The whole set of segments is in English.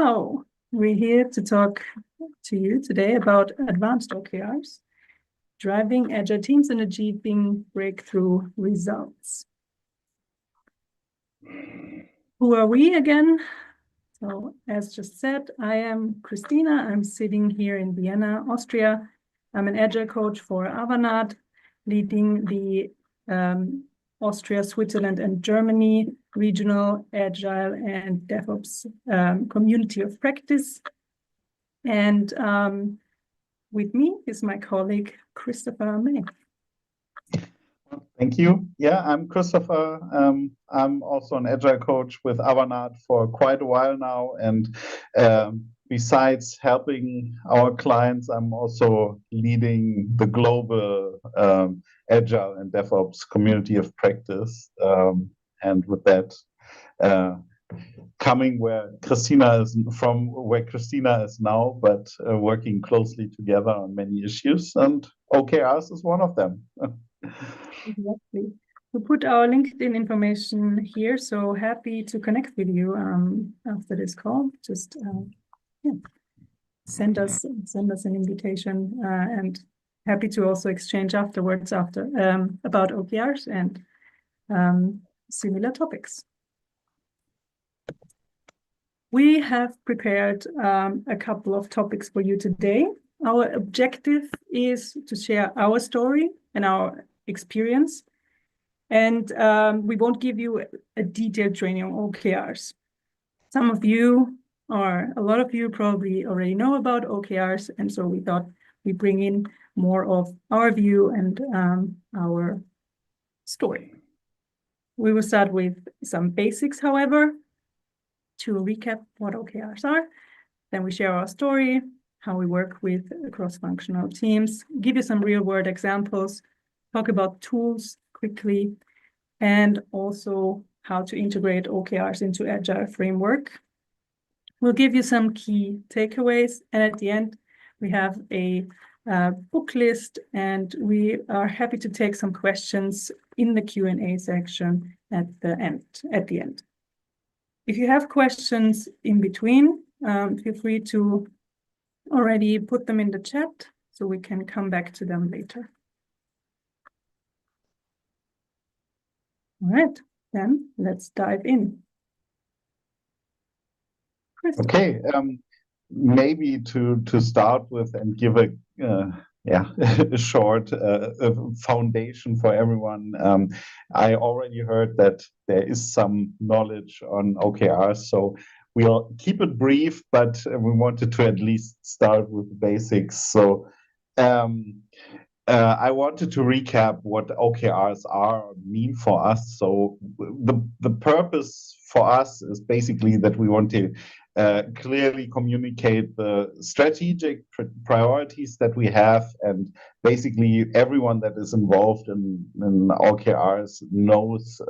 So we're here to talk to you today about advanced OKRs, driving agile teams and achieving breakthrough results. Who are we again? So as just said, I am Christina. I'm sitting here in Vienna, Austria. I'm an agile coach for Avanade, leading the Austria, Switzerland, and Germany regional agile and DevOps community of practice. And with me is my colleague, Christopher May. Thank you. Yeah, I'm Christopher. I'm also an agile coach with Avanade for quite a while now. And besides helping our clients, I'm also leading the global agile and DevOps community of practice. And with that, coming where Christina is now, but working closely together on many issues, and OKRs is one of them. Exactly. We put our LinkedIn information here, so happy to connect with you after this call. Just send us an invitation, and happy to also exchange afterwards about OKRs and similar topics. We have prepared a couple of topics for you today. Our objective is to share our story and our experience, and we won't give you a detailed training on OKRs. Some of you, or a lot of you, probably already know about OKRs, and so we thought we bring in more of our view and our story. We will start with some basics, however, to recap what OKRs are. Then we share our story, how we work with cross-functional teams, give you some real-world examples, talk about tools quickly, and also how to integrate OKRs into Agile framework. We'll give you some key takeaways, and at the end, we have a book list, and we are happy to take some questions in the Q&A section at the end. If you have questions in between, feel free to already put them in the chat so we can come back to them later. All right, then let's dive in. Okay, maybe to start with and give a a short foundation for everyone. I already heard that there is some knowledge on OKRs, so we'll keep it brief, but we wanted to at least start with the basics. So I wanted to recap what OKRs are or mean for us. So the purpose for us is basically that we want to clearly communicate the strategic priorities that we have, and basically everyone that is involved in OKRs knows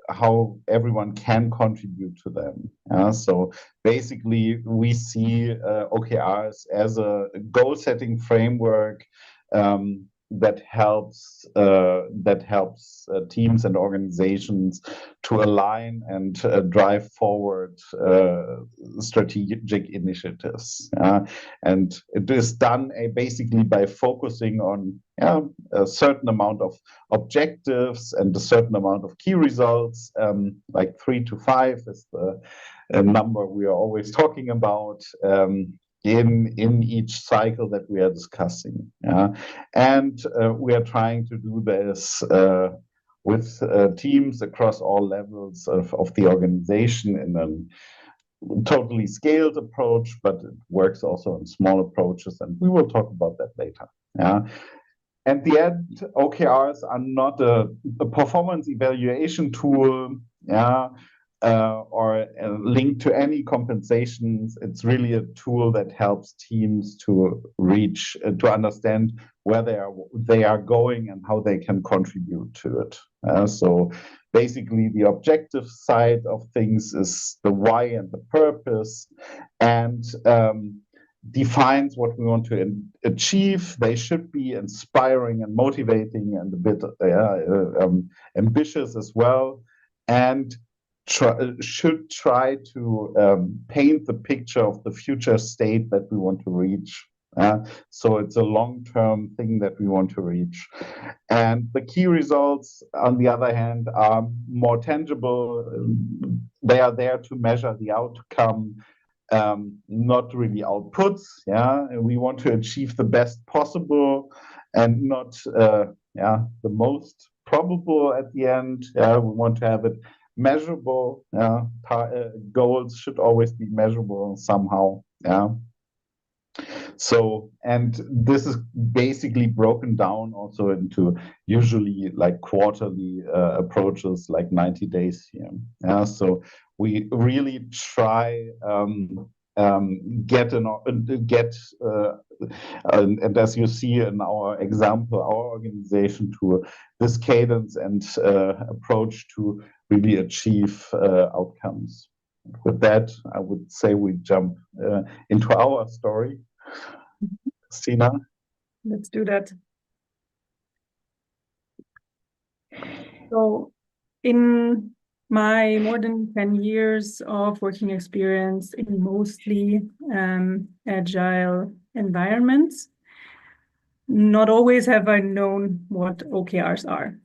how everyone can contribute to them. So basically we see OKRs as a goal-setting framework that helps teams and organizations to align and drive forward strategic initiatives. And it is done basically by focusing on a certain amount of objectives and a certain amount of key results, like 3 to 5 is the number we are always talking about. In each cycle that we are discussing. And we are trying to do this with teams across all levels of the organization in a totally scaled approach, but it works also in small approaches, and we will talk about that later. At the end, OKRs are not a performance evaluation tool, or linked to any compensations. It's really a tool that helps teams to reach, to understand where they are going and how they can contribute to it. So basically the objective side of things is the why and the purpose, and defines what we want to achieve. They should be inspiring and motivating and a bit ambitious as well. And should try to paint the picture of the future state that we want to reach. So it's a long-term thing that we want to reach. And the key results, on the other hand, are more tangible. They are there to measure the outcome, not really outputs. Yeah, and we want to achieve the best possible and not the most probable at the end. Yeah, we want to have it measurable. Yeah, goals should always be measurable somehow. Yeah. So, and this is basically broken down also into usually like quarterly approaches, like 90 days here. Yeah, so we really try get and as you see in our example, our organization to this cadence and approach to really achieve outcomes. With that, I would say we jump into our story. Christina? Let's do that. So in my more than 10 years of working experience in mostly agile environments, not always have I known what OKRs are.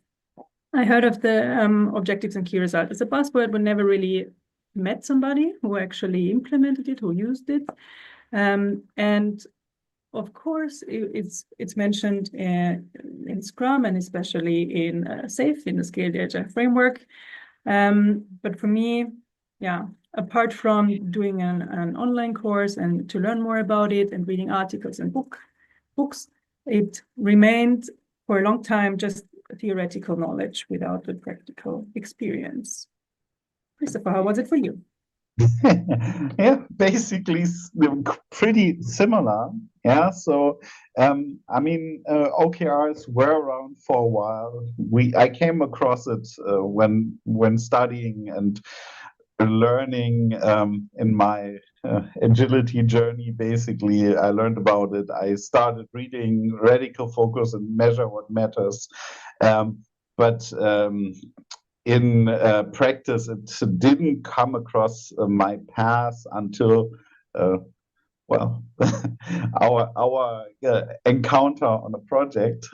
I heard of the objectives and key results as a buzzword, but never really met somebody who actually implemented it, who used it. And of course, it's mentioned in Scrum and especially in SAFe, in the Scaled Agile framework. But for me, apart from doing an online course and to learn more about it and reading articles and books, it remained for a long time just theoretical knowledge without the practical experience. Christopher, how was it for you? Yeah, basically pretty similar. Yeah, so I mean, OKRs were around for a while. I came across it when studying and learning in my agility journey. Basically, I learned about it. I started reading Radical Focus and Measure What Matters, but in practice, it didn't come across my path until, well, our encounter on a project.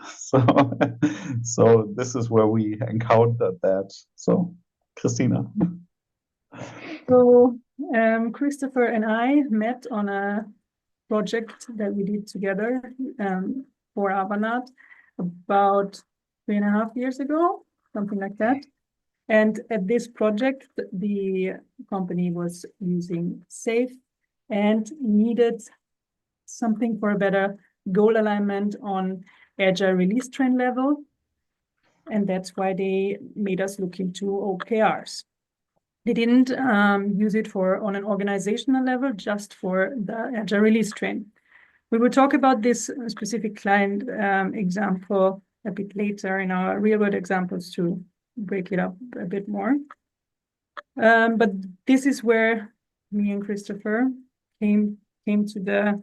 So this is where we encountered that. So, Christina. So Christopher and I met on a project that we did together for Avanade about 3.5 years ago, something like that. And at this project, the company was using SAFe and needed something for a better goal alignment on Agile release train level. And that's why they made us look into OKRs. They didn't use it on an organizational level, just for the Agile release train. We will talk about this specific client example a bit later in our real-world examples to break it up a bit more. But this is where me and Christopher came to the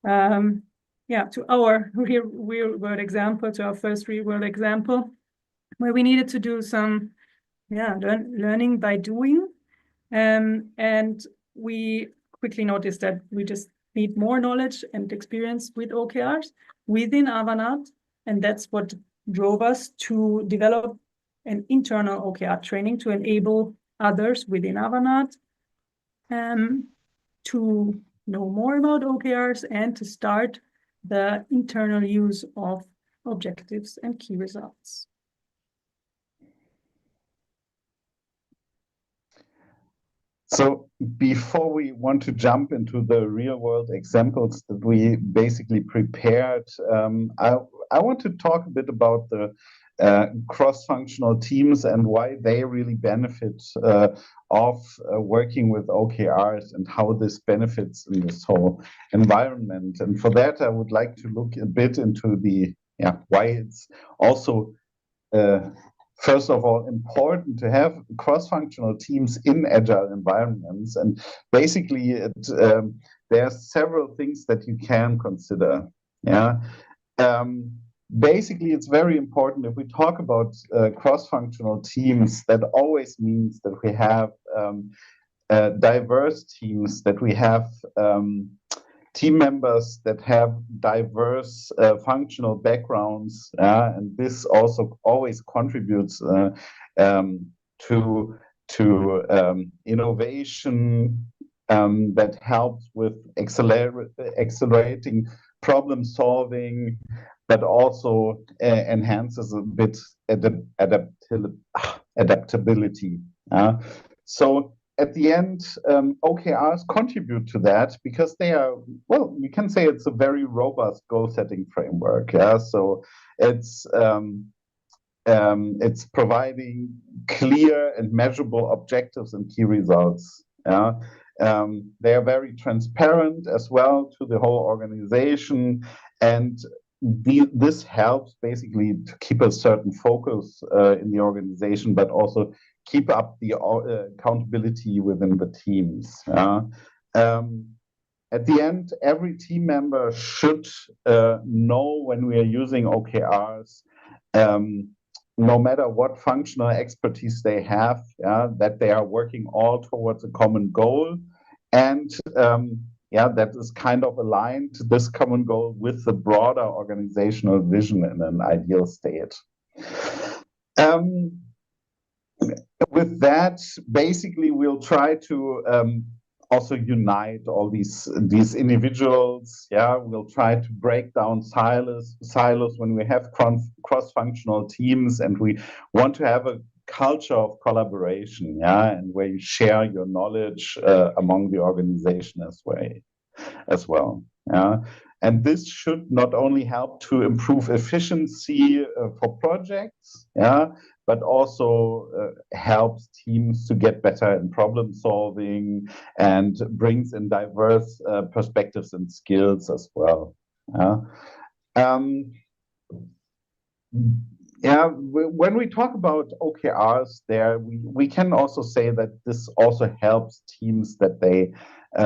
to our real-world example, to our first real-world example, where we needed to do some learning by doing, and we quickly noticed that we just need more knowledge and experience with OKRs within Avanade, and that's what drove us to develop an internal OKR training to enable others within Avanade to know more about OKRs and to start the internal use of objectives and key results. So before we want to jump into the real world examples that we basically prepared, I want to talk a bit about the cross-functional teams and why they really benefit of working with OKRs and how this benefits in this whole environment. And for that, I would like to look a bit into the why it's also first of all important to have cross-functional teams in agile environments. And basically, there are several things that you can consider. basically, it's very important if we talk about cross-functional teams, that always means that we have diverse teams, that we have team members that have diverse functional backgrounds, and this also always contributes to innovation that helps with accelerating problem solving, but also enhances a bit adaptability. So at the end, OKRs contribute to that because they are, well, you can say it's a very robust goal-setting framework. So it's providing clear and measurable objectives and key results. They are very transparent as well to the whole organization, and this helps basically to keep a certain focus in the organization, but also keep up the accountability within the teams. At the end, every team member should know when we are using OKRs, no matter what functional expertise they have, that they are working all towards a common goal, and that is kind of aligned to this common goal with the broader organizational vision in an ideal state. With that, basically, we'll try to also unite all these individuals. We'll try to break down silos when we have cross-functional teams, and we want to have a culture of collaboration, and where you share your knowledge among the organization as well. And this should not only help to improve efficiency for projects, but also helps teams to get better in problem solving and brings in diverse perspectives and skills as well. When we talk about OKRs there, we can also say that this also helps teams that they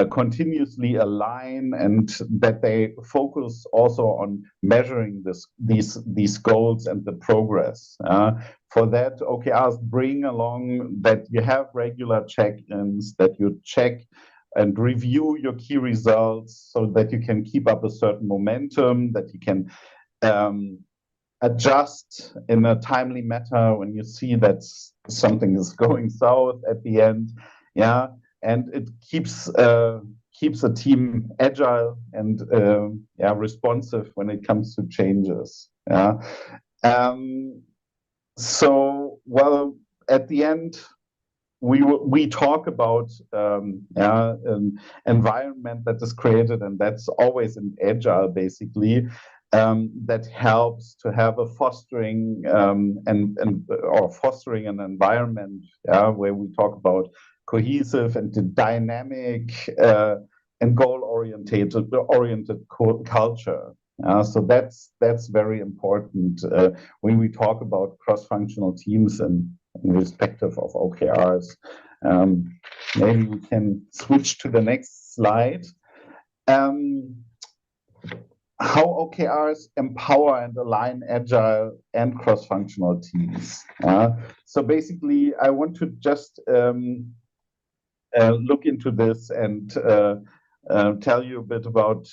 continuously align and that they focus also on measuring these goals and the progress. For that, OKRs bring along that you have regular check-ins, that you check and review your key results so that you can keep up a certain momentum, that you can adjust in a timely manner when you see that something is going south at the end. And it keeps a team agile and responsive when it comes to changes. So, well, at the end, we talk about an environment that is created, and that's always an agile, basically, that helps to have a fostering fostering an environment where we talk about cohesive and dynamic and goal-oriented culture. So that's very important when we talk about cross-functional teams and respective of OKRs. Maybe we can switch to the next slide. How OKRs empower and align agile and cross-functional teams. So basically, I want to just look into this and tell you a bit about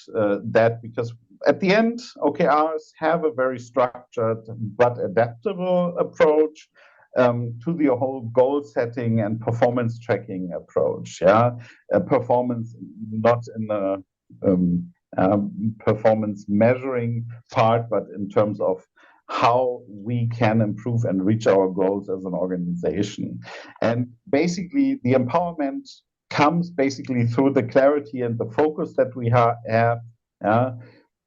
that, because at the end, OKRs have a very structured but adaptable approach to the whole goal setting and performance tracking approach. Performance not in the performance measuring part, but in terms of how we can improve and reach our goals as an organization. And basically, the empowerment comes basically through the clarity and the focus that we have,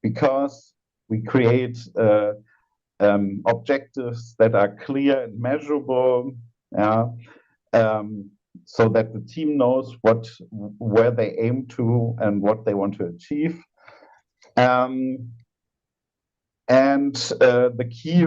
because we create objectives that are clear and measurable, so that the team knows where they aim to and what they want to achieve. And the key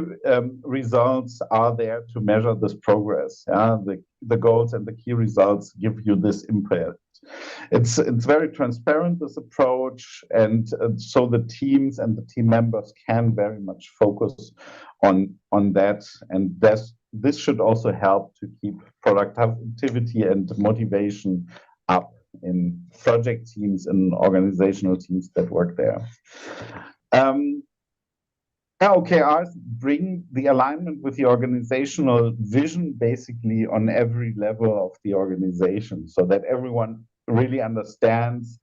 results are there to measure this progress. The goals and the key results give you this impact. focused. It's very transparent, this approach, and so the teams and the team members can very much focus on that, and this should also help to keep productivity and motivation up in project teams and organizational teams that work there. OKRs bring the alignment with the organizational vision basically on every level of the organization, so that everyone really understands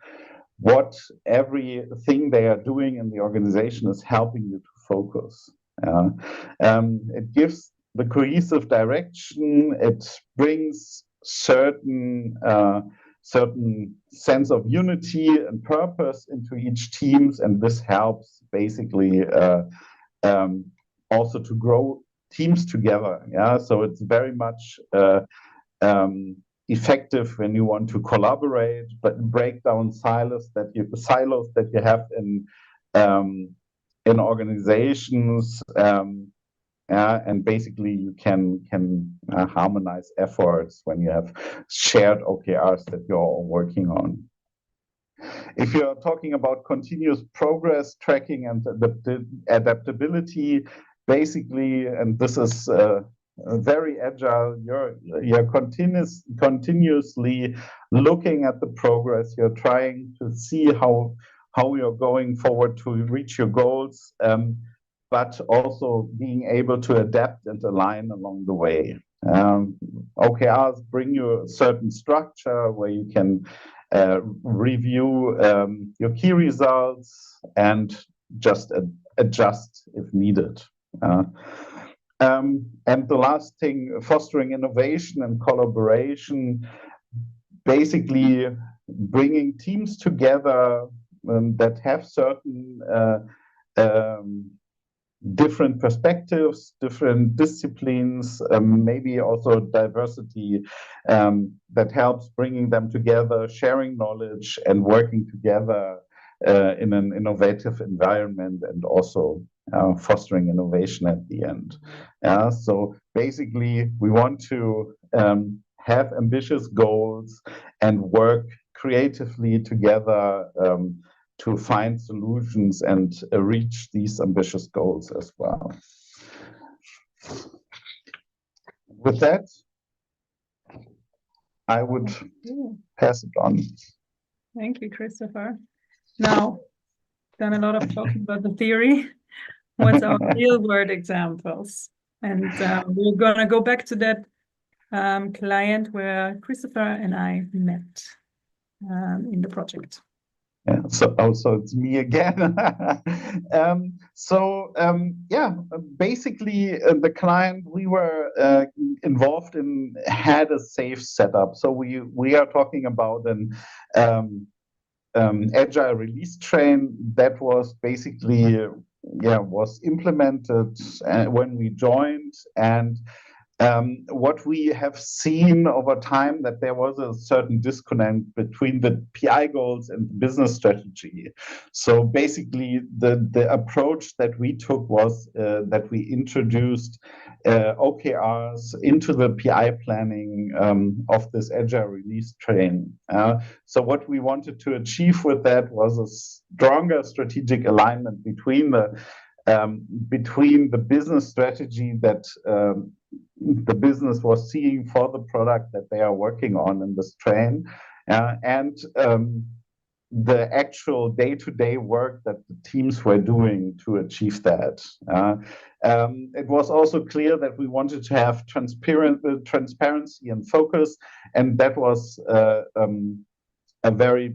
what everything they are doing in the organization is helping you to focus. It gives the cohesive direction. It brings certain sense of unity and purpose into each teams, and this helps basically also to grow teams together. So it's very much effective when you want to collaborate, but break down silos that you have in organizations. And basically you can harmonize efforts when you have shared OKRs that you're all working on. If you're talking about continuous progress tracking and adaptability, basically, and this is very agile, you're continuously looking at the progress. You're trying to see how you're going forward to reach your goals, but also being able to adapt and align along the way. OKRs bring you a certain structure where you can review your key results and just adjust if needed. And the last thing, fostering innovation and collaboration, basically bringing teams together that have certain different perspectives, different disciplines, maybe also diversity, that helps bringing them together, sharing knowledge and working together in an innovative environment, and also fostering innovation at the end. So basically we want to have ambitious goals and work creatively together to find solutions and reach these ambitious goals as well. With that, I would pass it on. Thank you, Christopher. Now, done a lot of talking about the theory. What's our real-world examples? And we're going to go back to that client where Christopher and I met in the project. Yeah, so it's me again. Basically the client we were involved in had a SAFe setup. So we are talking about an agile release train that was basically was implemented when we joined, and what we have seen over time that there was a certain disconnect between the PI goals and the business strategy. So basically the approach that we took was that we introduced OKRs into the PI planning of this agile release train. So what we wanted to achieve with that was a stronger strategic alignment between the business strategy that the business was seeing for the product that they are working on in this train, and the actual day-to-day work that the teams were doing to achieve that. It was also clear that we wanted to have transparency and focus, and that was a very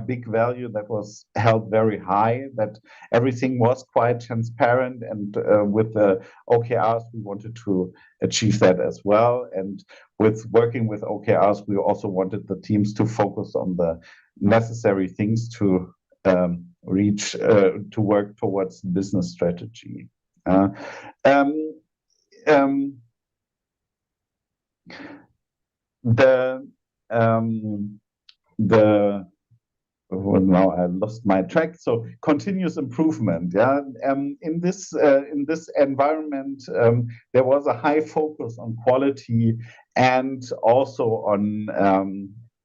big value that was held very high, that everything was quite transparent, and with the OKRs we wanted to achieve that as well. And with working with OKRs we also wanted the teams to focus on the necessary things to reach to work towards business strategy. Now I lost my track. So continuous improvement. In this environment, there was a high focus on quality and also on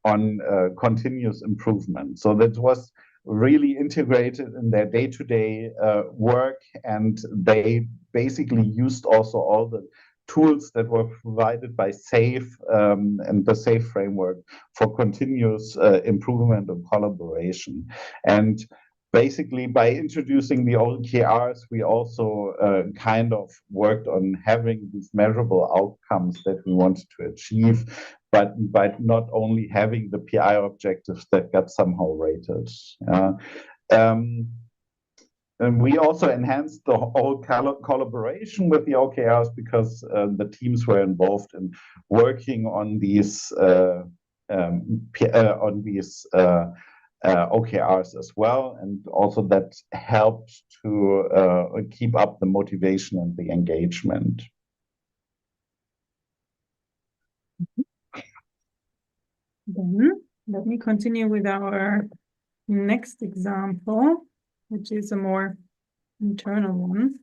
on continuous improvement. So that was really integrated in their day-to-day work, and they basically used also all the tools that were provided by SAFe and the SAFe framework for continuous improvement and collaboration. And basically, by introducing the OKRs, we also kind of worked on having these measurable outcomes that we wanted to achieve, but by not only having the PI objectives that got somehow rated. And we also enhanced the whole collaboration with the OKRs, because the teams were involved in working on these OKRs as well, and also that helped to keep up the motivation and the engagement. Then let me continue with our next example, which is a more internal one.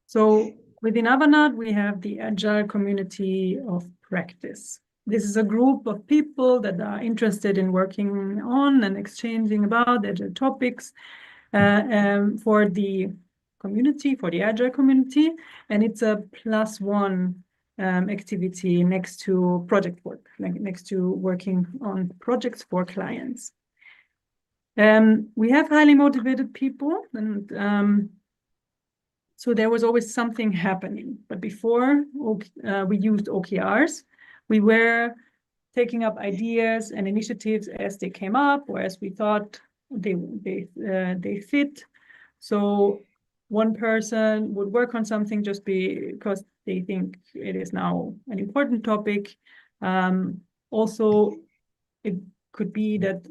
So within Avanade, we have the Agile community of practice. This is a group of people that are interested in working on and exchanging about Agile topics for the community, for the Agile community, and it's a +1 activity next to project work, next to working on projects for clients. We have highly motivated people, and so there was always something happening. But before we used OKRs, we were taking up ideas and initiatives as they came up, or as we thought they fit. So one person would work on something just because they think it is now an important topic. Also, it could be that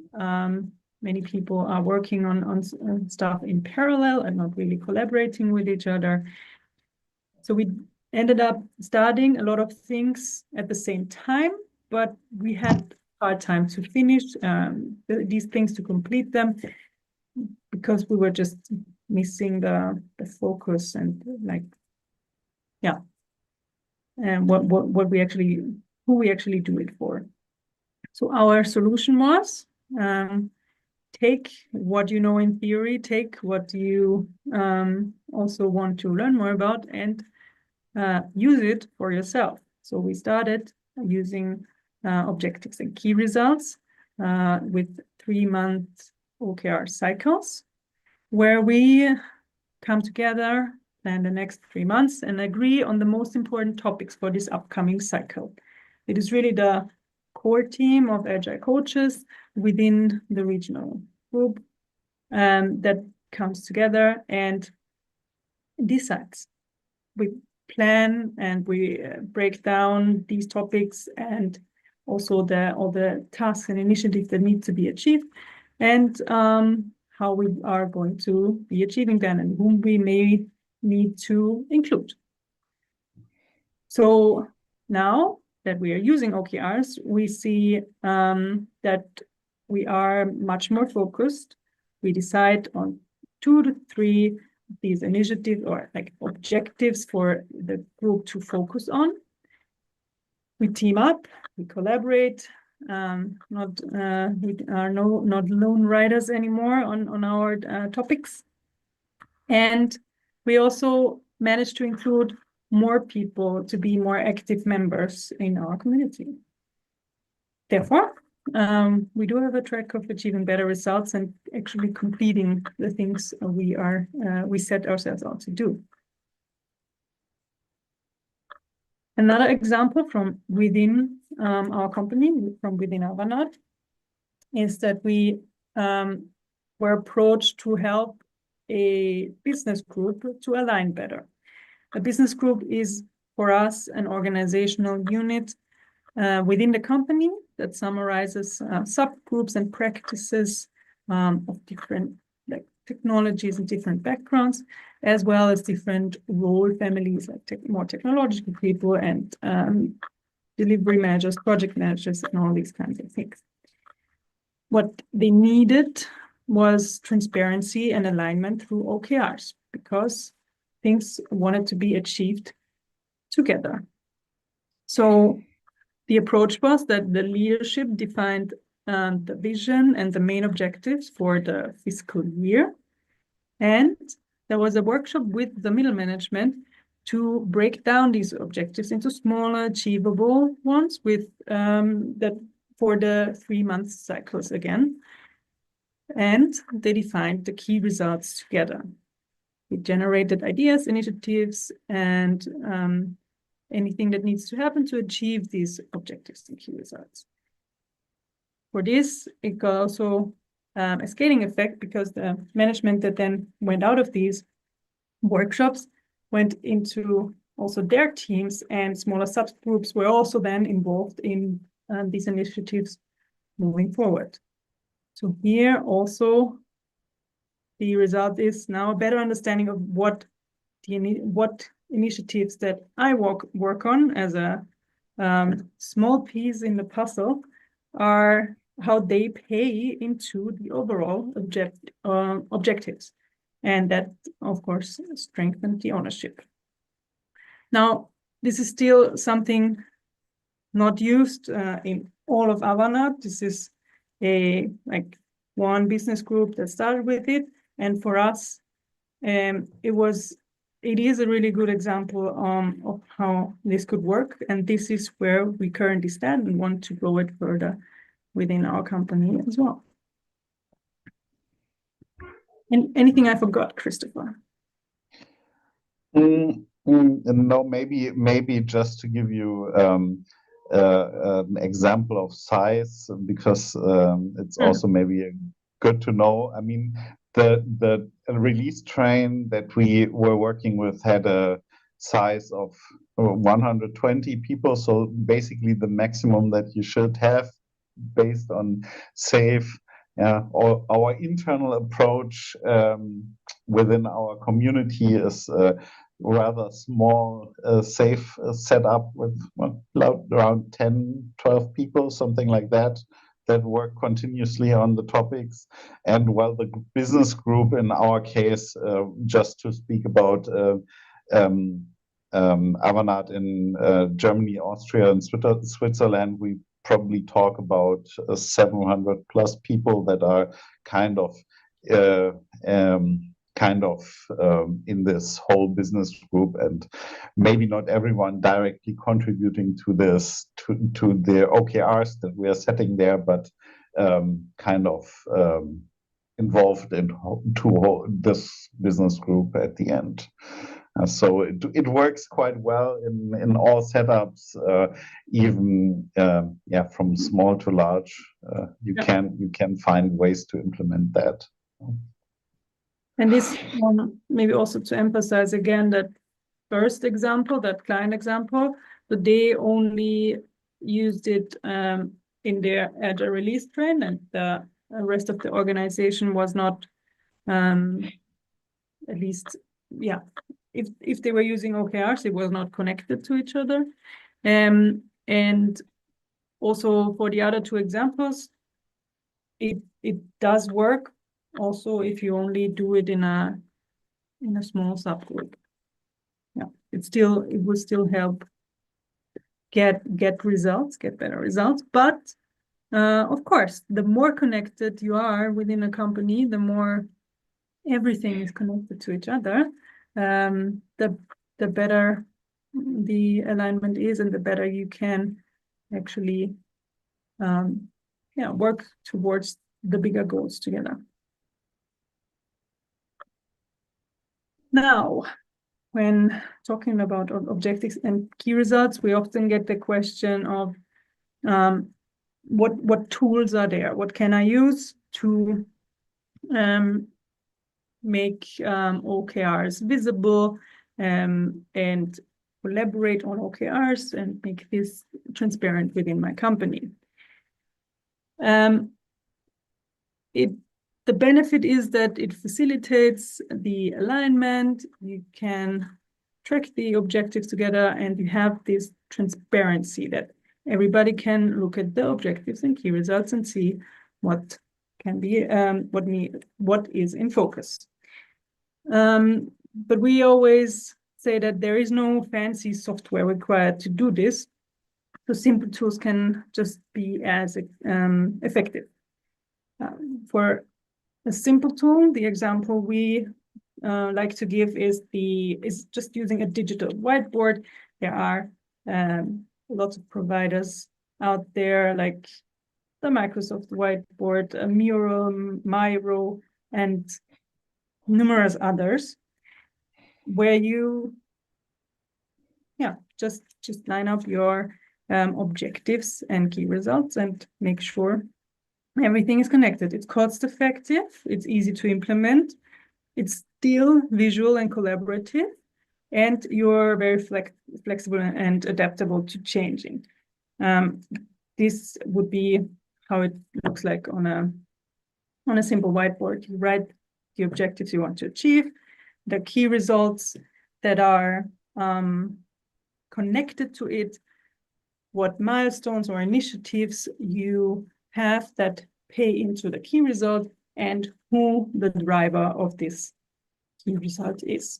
many people are working on stuff in parallel and not really collaborating with each other. So we ended up starting a lot of things at the same time, but we had a hard time to finish these things, to complete them, because we were just missing the focus and and who we actually do it for. So our solution was take what you know in theory, take what you also want to learn more about, and use it for yourself. So we started using objectives and key results with 3-month OKR cycles, where we come together, plan the next 3 months, and agree on the most important topics for this upcoming cycle. It is really the core team of Agile coaches within the regional group that comes together and decides. We plan and we break down these topics, and also all the tasks and initiatives that need to be achieved, and how we are going to be achieving them, and whom we may need to include. So now that we are using OKRs, we see that we are much more focused. We decide on 2 to 3 these initiatives or objectives for the group to focus on. We team up, we collaborate. We are not lone riders anymore on our topics, and we also managed to include more people to be more active members in our community. Therefore, we do have a track of achieving better results and actually completing the things we set ourselves out to do. Another example from within our company, from within Avanade, is that we were approached to help a business group to align better. A business group is, for us, an organizational unit within the company that summarizes subgroups and practices of different technologies and different backgrounds, as well as different role families, like more technological people and delivery managers, project managers, and all these kinds of things. What they needed was transparency and alignment through OKRs, because things wanted to be achieved together. So the approach was that the leadership defined the vision and the main objectives for the fiscal year. And there was a workshop with the middle management to break down these objectives into smaller, achievable ones with for the 3-month cycles again. And they defined the key results together. We generated ideas, initiatives, and anything that needs to happen to achieve these objectives and key results. For this, it got also a scaling effect, because the management that then went out of these workshops went into also their teams, and smaller subgroups were also then involved in these initiatives moving forward. So here also the result is now a better understanding of what initiatives that I work on as a small piece in the puzzle are, how they pay into the overall objectives. And that, of course, strengthened the ownership. Now, this is still something not used in all of Avanade. This is one business group that started with it. And for us, it is a really good example of how this could work. And this is where we currently stand and want to grow it further within our company as well. And anything I forgot, Christopher? No, maybe just to give you an example of size, because it's also maybe good to know. I mean, the release train that we were working with had a size of 120 people. So basically the maximum that you should have based on SAFe. Our internal approach within our community is rather small, SAFe setup with around 10, 12 people, something like that work continuously on the topics. And while the business group, in our case, just to speak about Avanade in Germany, Austria, and Switzerland, we probably talk about 700 plus people that are kind of in this whole business group, and maybe not everyone directly contributing to this, to the OKRs that we are setting there, but involved into this business group at the end. So it works quite well in all setups, even from small to large. You can find ways to implement that. And this maybe also to emphasize again that first example, that client example, that they only used it in their Agile release train, and the rest of the organization was not, at least, if they were using OKRs, it was not connected to each other. And also for the other two examples, it does work also if you only do it in a small subgroup. It will still help get better results. But of course, the more connected you are within a company, the more everything is connected to each other, the better the alignment is, and the better you can actually work towards the bigger goals together. Now, when talking about objectives and key results, we often get the question of what tools are there? What can I use to make OKRs visible and collaborate on OKRs and make this transparent within my company? The benefit is that it facilitates the alignment. You can track the objectives together, and you have this transparency that everybody can look at the objectives and key results and see what can be what is in focus. But we always say that there is no fancy software required to do this. So simple tools can just be as effective. For a simple tool, the example we like to give is just using a digital whiteboard. There are lots of providers out there, like the Microsoft Whiteboard, Mural, Miro, and numerous others, where you just line up your objectives and key results and make sure everything is connected. It's cost effective, it's easy to implement, it's still visual and collaborative, and you're very flexible and adaptable to changing. This would be how it looks like on a simple whiteboard. You write the objectives you want to achieve, the key results that are connected to it, what milestones or initiatives you have that pay into the key result, and who the driver of this key result is.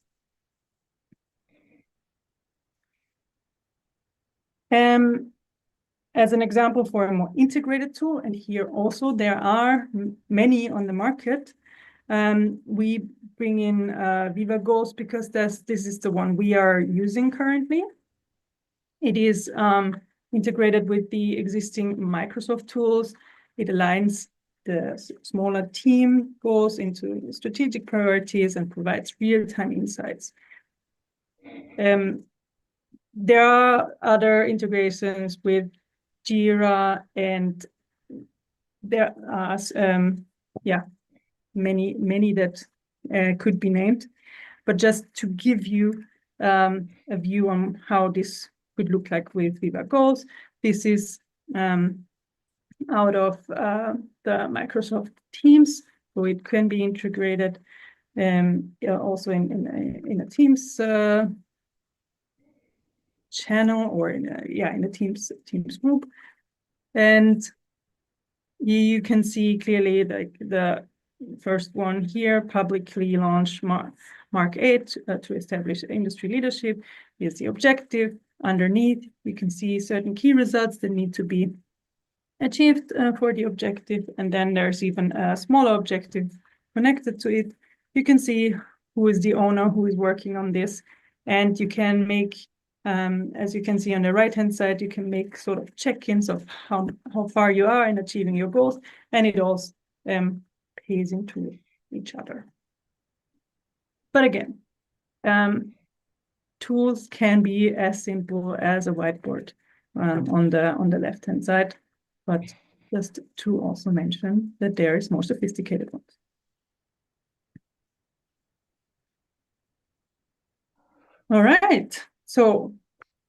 As an example for a more integrated tool, and here also there are many on the market, we bring in Viva Goals because this is the one we are using currently. It is integrated with the existing Microsoft tools. It aligns the smaller team goals into strategic priorities and provides real-time insights. There are other integrations with Jira, and there are many that could be named, but just to give you a view on how this could look like with Viva Goals. This is out of the Microsoft Teams, so it can be integrated also in a Teams channel, or in a Teams group. And you can see clearly like the first one here, publicly launched Mark 8 to establish industry leadership is the objective. Underneath, you can see certain key results that need to be achieved for the objective. And then there's even a smaller objective connected to it. You can see who is the owner, who is working on this. And you can make, as you can see on the right-hand side, you can make sort of check-ins of how far you are in achieving your goals. And it also pays into each other. But again, tools can be as simple as a whiteboard on the left-hand side, but just to also mention that there is more sophisticated ones. All right, so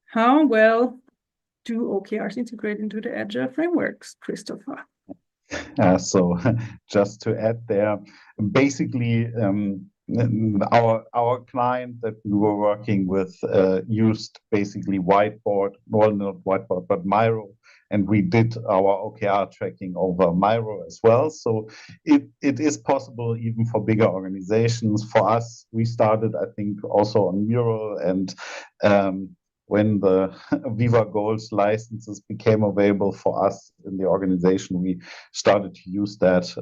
how well do OKRs integrate into the Agile frameworks, Christopher? So just to add there, basically our client that we were working with used basically whiteboard, well, not whiteboard, but Miro, and we did our OKR tracking over Miro as well. So it is possible even for bigger organizations. For us, we started, I think, also on Miro, and when the Viva Goals licenses became available for us in the organization, we started to use that.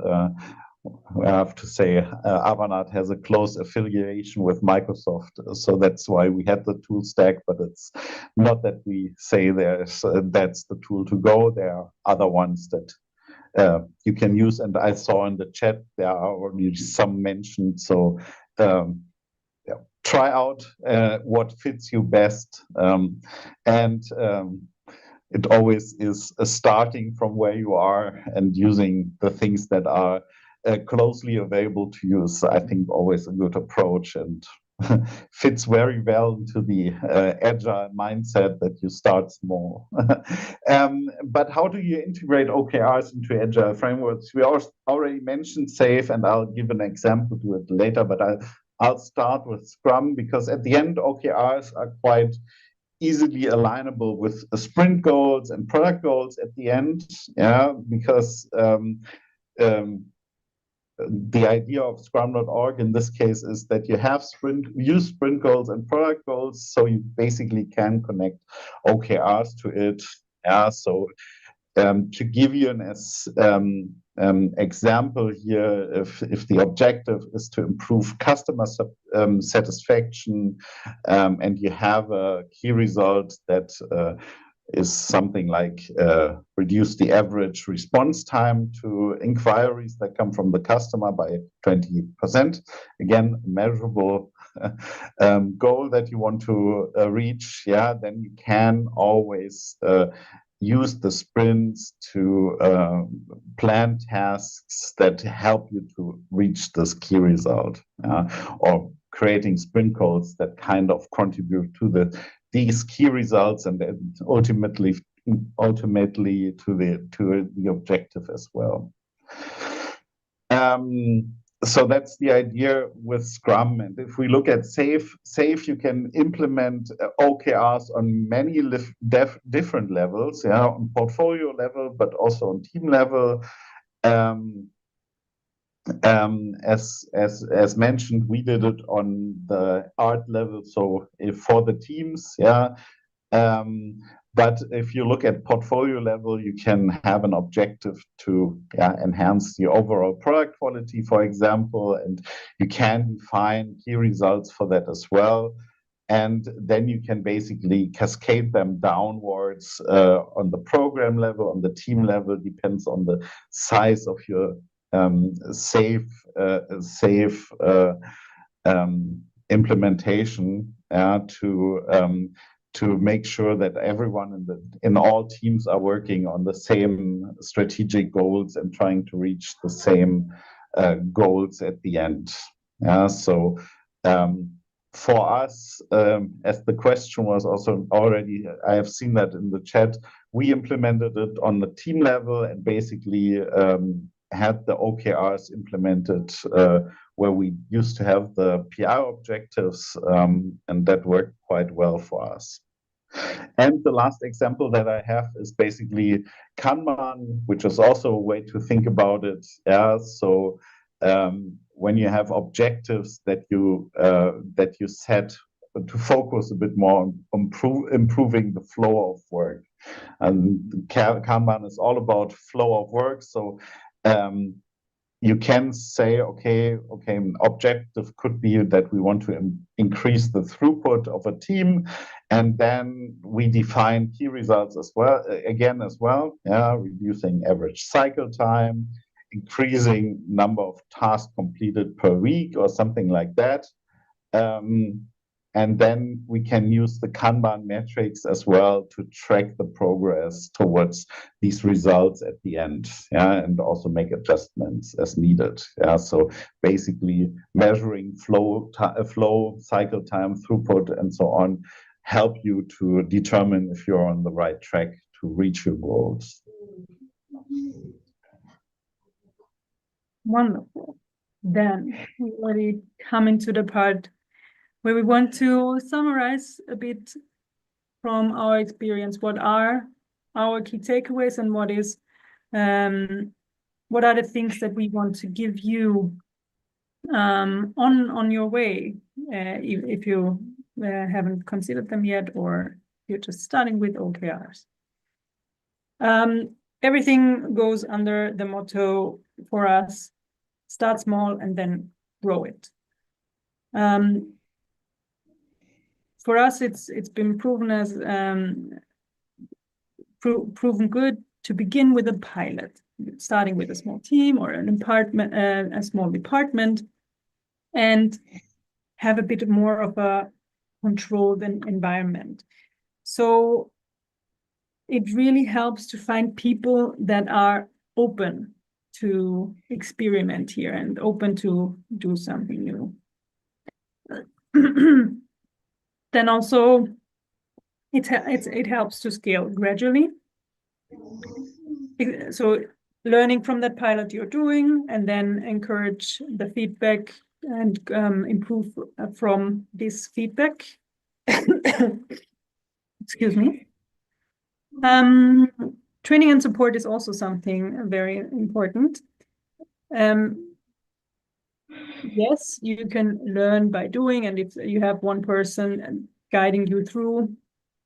I have to say, Avanade has a close affiliation with Microsoft, so that's why we had the tool stack, but it's not that we say that's the tool to go. There are other ones that you can use, and I saw in the chat there are already some mentioned, so try out what fits you best, and it always is starting from where you are and using the things that are closely available to you is, I think, always a good approach, and fits very well into the agile mindset that you start small. But how do you integrate OKRs into agile frameworks? We already mentioned SAFe, and I'll give an example to it later, but I'll start with Scrum, because at the end, OKRs are quite easily alignable with sprint goals and product goals at the end, because the idea of Scrum.org in this case is that you have use sprint goals and product goals, so you basically can connect OKRs to it. Yeah, so to give you an example here, if the objective is to improve customer satisfaction, and you have a key result that is something like reduce the average response time to inquiries that come from the customer by 20%. Again, measurable goal that you want to reach. Yeah, then you can always use the sprints to plan tasks that help you to reach this key result, or creating sprint goals that kind of contribute to these key results and ultimately to the objective as well. So that's the idea with Scrum. And if we look at SAFe, you can implement OKRs on many different levels, yeah, on portfolio level, but also on team level. As mentioned, we did it on the art level, so for the teams, yeah. But if you look at portfolio level, you can have an objective to enhance the overall product quality, for example, and you can define key results for that as well. And then you can basically cascade them downwards on the program level, on the team level, depends on the size of your SAFe implementation, to make sure that everyone in all teams are working on the same strategic goals and trying to reach the same goals at the end. So for us, as the question was also already, I have seen that in the chat, we implemented it on the team level and basically had the OKRs implemented where we used to have the PR objectives, and that worked quite well for us. And the last example that I have is basically Kanban, which is also a way to think about it. Yeah, so when you have objectives that you set to focus a bit more on improving the flow of work, and Kanban is all about flow of work. So you can say, okay, an objective could be that we want to increase the throughput of a team, and then we define key results as well, yeah, reducing average cycle time, increasing number of tasks completed per week or something like that. And then we can use the Kanban metrics as well to track the progress towards these results at the end, yeah, and also make adjustments as needed. Yeah, so basically measuring flow, cycle time, throughput, and so on, help you to determine if you're on the right track to reach your goals. Wonderful. Then we already come into the part where we want to summarize a bit from our experience. What are our key takeaways, and what are the things that we want to give you on your way, if you haven't considered them yet, or you're just starting with OKRs. Everything goes under the motto for us: start small and then grow it. For us, it's been proven as proven good to begin with a pilot, starting with a small team or a small department, and have a bit more of a controlled environment. So it really helps to find people that are open to experiment here and open to do something new. Then also it helps to scale gradually. So learning from that pilot you're doing, and then encourage the feedback and improve from this feedback. Excuse me. Training and support is also something very important. Yes, you can learn by doing, and if you have one person guiding you through,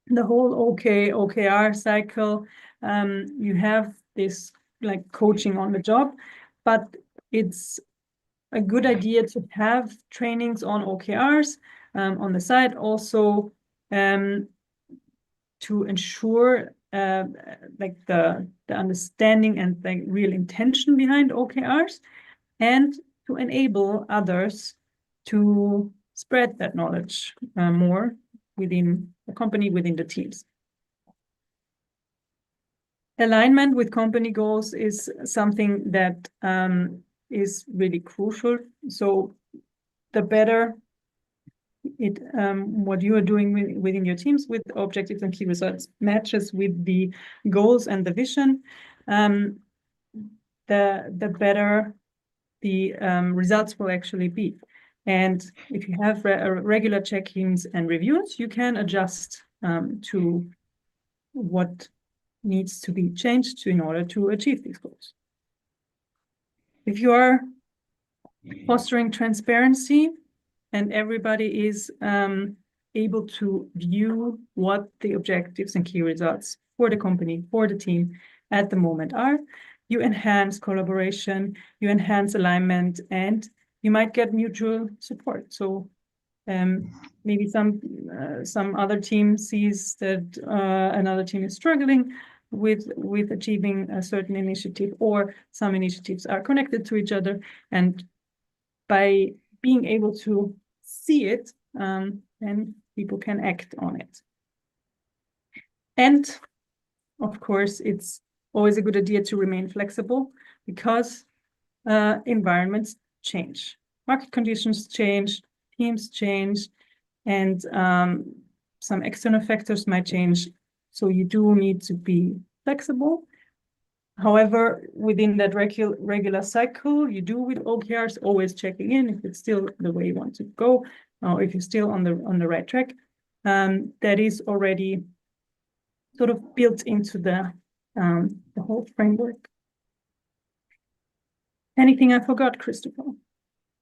the whole OKR cycle. You have this like coaching on the job, but it's a good idea to have trainings on OKRs on the side also, to ensure like the understanding and the real intention behind OKRs, and to enable others to spread that knowledge more within the company, within the teams. Alignment with company goals is something that is really crucial. So the better what you are doing within your teams with objectives and key results matches with the goals and the vision, the better the results will actually be. And if you have regular check-ins and reviews, you can adjust to what needs to be changed in order to achieve these goals. If you are fostering transparency and everybody is able to view what the objectives and key results for the company, for the team at the moment are, you enhance collaboration, you enhance alignment, and you might get mutual support. So maybe some other team sees that another team is struggling with achieving a certain initiative, or some initiatives are connected to each other, and by being able to see it, then people can act on it. And of course, it's always a good idea to remain flexible, because environments change, market conditions change, teams change, and some external factors might change. So you do need to be flexible. However, within that regular cycle, you do with OKRs, always checking in if it's still the way you want to go, or if you're still on the right track. That is already sort of built into the whole framework. Anything I forgot, Christopher?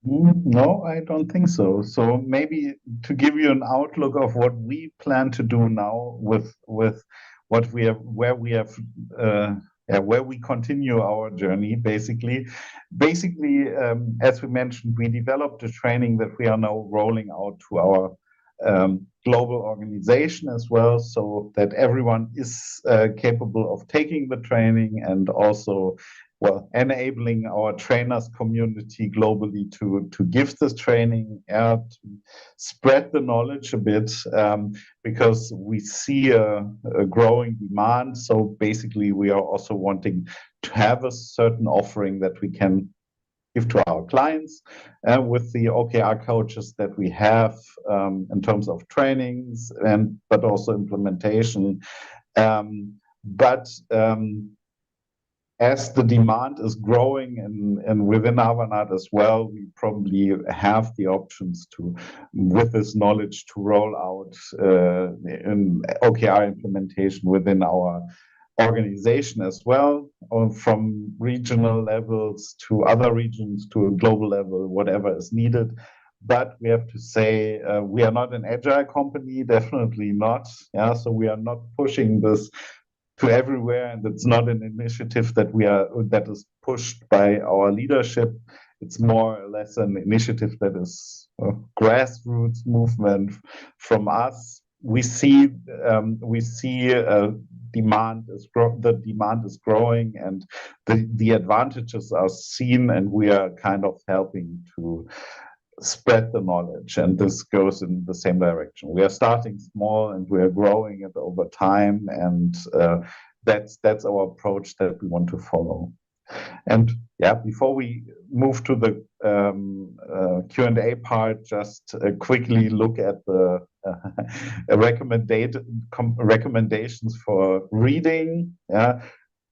No, I don't think so. So maybe to give you an outlook of what we plan to do now with what we have, where we continue our journey, basically, as we mentioned, we developed a training that we are now rolling out to our global organization as well, so that everyone is capable of taking the training, and also enabling our trainers community globally to give this training, to spread the knowledge a bit, because we see a growing demand. So basically, we are also wanting to have a certain offering that we can give to our clients with the OKR coaches that we have, in terms of trainings but also implementation. As the demand is growing and within Avanade as well, we probably have the options with this knowledge, to roll out an OKR implementation within our organization as well, from regional levels to other regions to a global level, whatever is needed. But we have to say, we are not an agile company, definitely not. Yeah, so we are not pushing this to everywhere, and it's not an initiative that is pushed by our leadership. It's more or less an initiative that is a grassroots movement from us. We see the demand is growing, and the advantages are seen, and we are kind of helping to spread the knowledge, and this goes in the same direction. We are starting small and we are growing it over time, and that's our approach that we want to follow. And yeah, before we move to the Q&A part, just quickly look at the recommendations for reading. Yeah,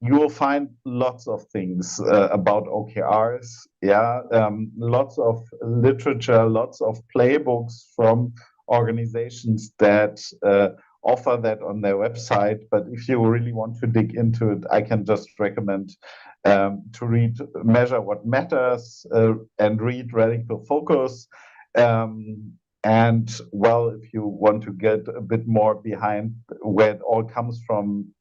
you will find lots of things about OKRs. Yeah, lots of literature, lots of playbooks from organizations that offer that on their website. But if you really want to dig into it, I can just recommend to read Measure What Matters and read Radical Focus. And well, if you want to get a bit more behind where it all comes from,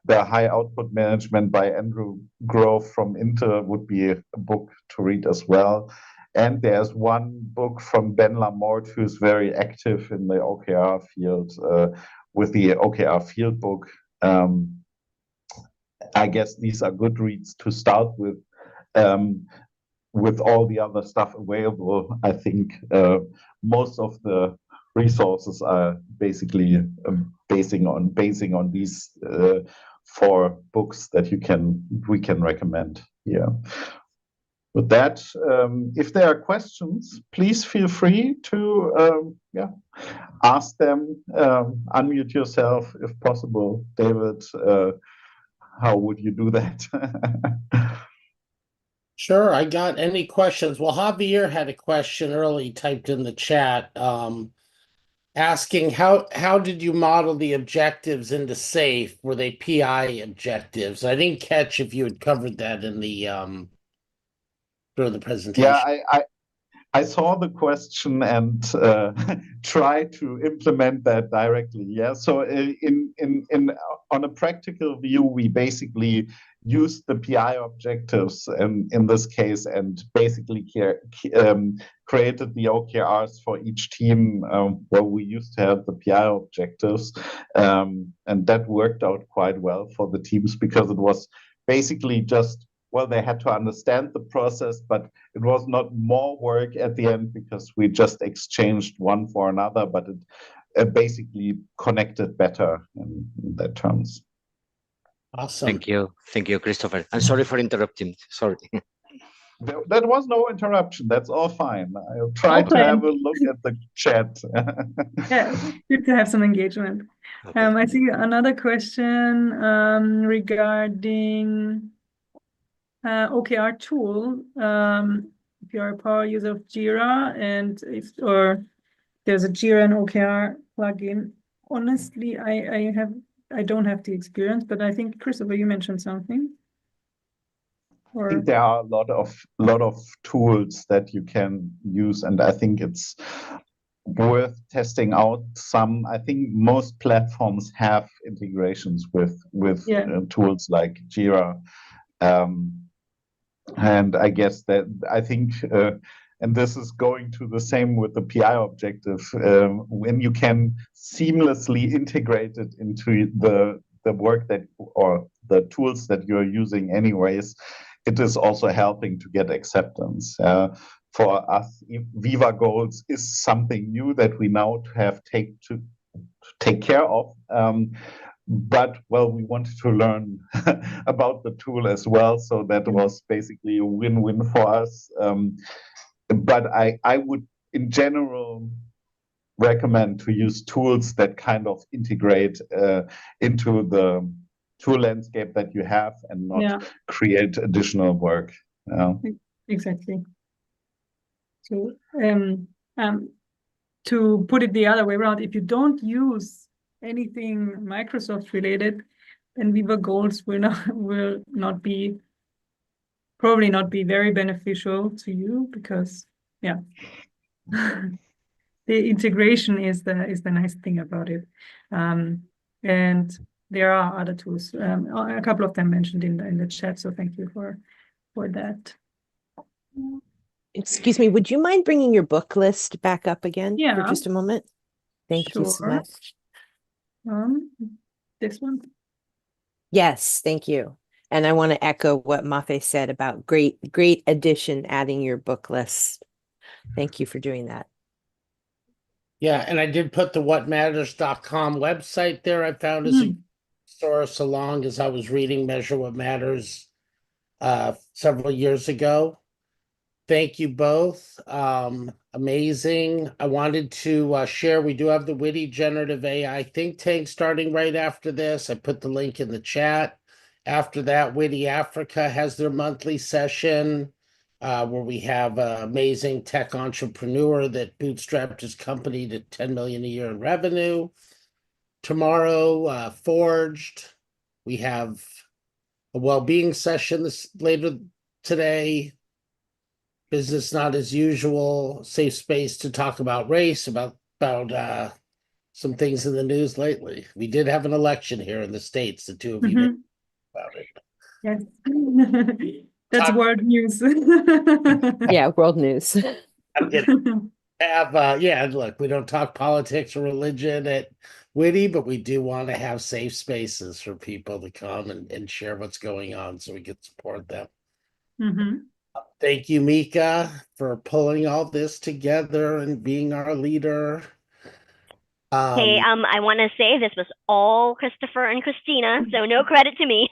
the High Output Management by Andrew Grove from Intel would be a book to read as well. And there's one book from Ben Lamort, who's very active in the OKR field, with the OKR field book. I guess these are good reads to start with. With all the other stuff available, I think most of the resources are basically basing on these four books that we can recommend here. With that, if there are questions, please feel free to ask them. Unmute yourself if possible. David, how would you do that? Sure, I got any questions. Well, Javier had a question early typed in the chat, asking how did you model the objectives into SAFe? Were they PI objectives? I didn't catch if you had covered that in the during the presentation. Yeah, I saw the question and tried to implement that directly. Yeah, so in on a practical view, we basically used the PI objectives in this case, and basically created the OKRs for each team where we used to have the PI objectives, and that worked out quite well for the teams because it was basically just, well, they had to understand the process, but it was not more work at the end because we just exchanged one for another, but it basically connected better in that terms. Awesome. Thank you, Christopher. I'm sorry for interrupting. Sorry. That was no interruption. That's all fine. I'll try to have a look at the chat. Yeah, good to have some engagement. Okay. I see another question regarding OKR tool. If you're a power user of Jira and or there's a Jira and OKR plugin. Honestly, I don't have the experience, but I think Christopher, you mentioned something. I think there are a lot of tools that you can use, and I think it's worth testing out some. I think most platforms have integrations with tools like Jira, and I guess that I think. And this is going to the same with the PI objective. When you can seamlessly integrate it into the work that or the tools that you're using anyways, it is also helping to get acceptance. For us, Viva Goals is something new that we now have to take care of. But well, we wanted to learn about the tool as well, so that was basically a win-win for us. But I would, in general, recommend to use tools that kind of integrate into the tool landscape that you have and not create additional work. Exactly. So to put it the other way around, if you don't use anything Microsoft related, then Viva Goals will probably not be very beneficial to you because the integration is the nice thing about it. And there are other tools, a couple of them mentioned in the chat, so thank you for that. Excuse me, would you mind bringing your book list back up again for just a moment? Thank you so much. This one? Yes, thank you. And I want to echo what Mafe said about great addition, adding your book list. Thank you for doing that. Yeah, and I did put the whatmatters.com website there. I found as a source along as I was reading Measure What Matters several years ago. Thank you both. Amazing. I wanted to share, we do have the WITI Generative AI think tank starting right after this. I put the link in the chat. After that, WITI Africa has their monthly session where we have an amazing tech entrepreneur that bootstrapped his company to 10 million a year in revenue. Tomorrow, Forged. We have a well-being session later today. business not as usual, safe space to talk about race, about some things in the news lately. We did have an election here in the States. The two of you know about it. Yes. That's Talk- world news. Yeah, world news. Look, we don't talk politics or religion at WITI, but we do want to have safe spaces for people to come and share what's going on so we can support them. Thank you, Mika, for pulling all this together and being our leader. Hey, I want to say this was all Christopher and Christina, so no credit to me.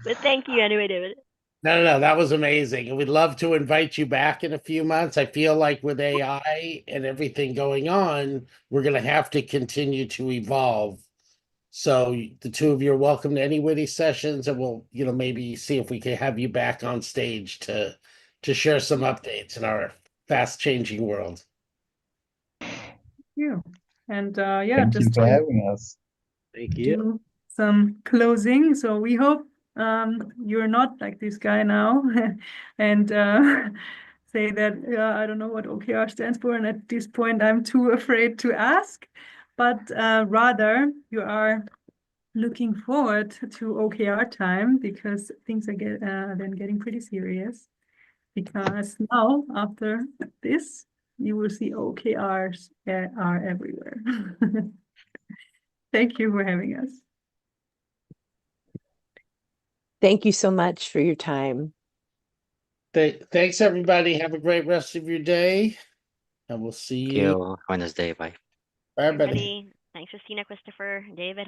But thank you anyway, David. No, that was amazing. And we'd love to invite you back in a few months. I feel like with AI and everything going on, we're going to have to continue to evolve. So the two of you are welcome to any WITI sessions, and we'll, maybe see if we can have you back on stage to share some updates in our fast changing world. Yeah. And Thank you just for having us. Thank you. do some closing. So we hope you're not like this guy now and say that I don't know what OKR stands for, and at this point I'm too afraid to ask, but rather you are looking forward to OKR time, because things are then getting pretty serious, because now after this you will see OKRs are everywhere. Thank you for having us. Thank you so much for your time. Thanks, everybody. Have a great rest of your day, and we'll see Thank you. you. Have a nice day. Bye. Bye, everybody. Everybody, thanks, Christina, Christopher, David.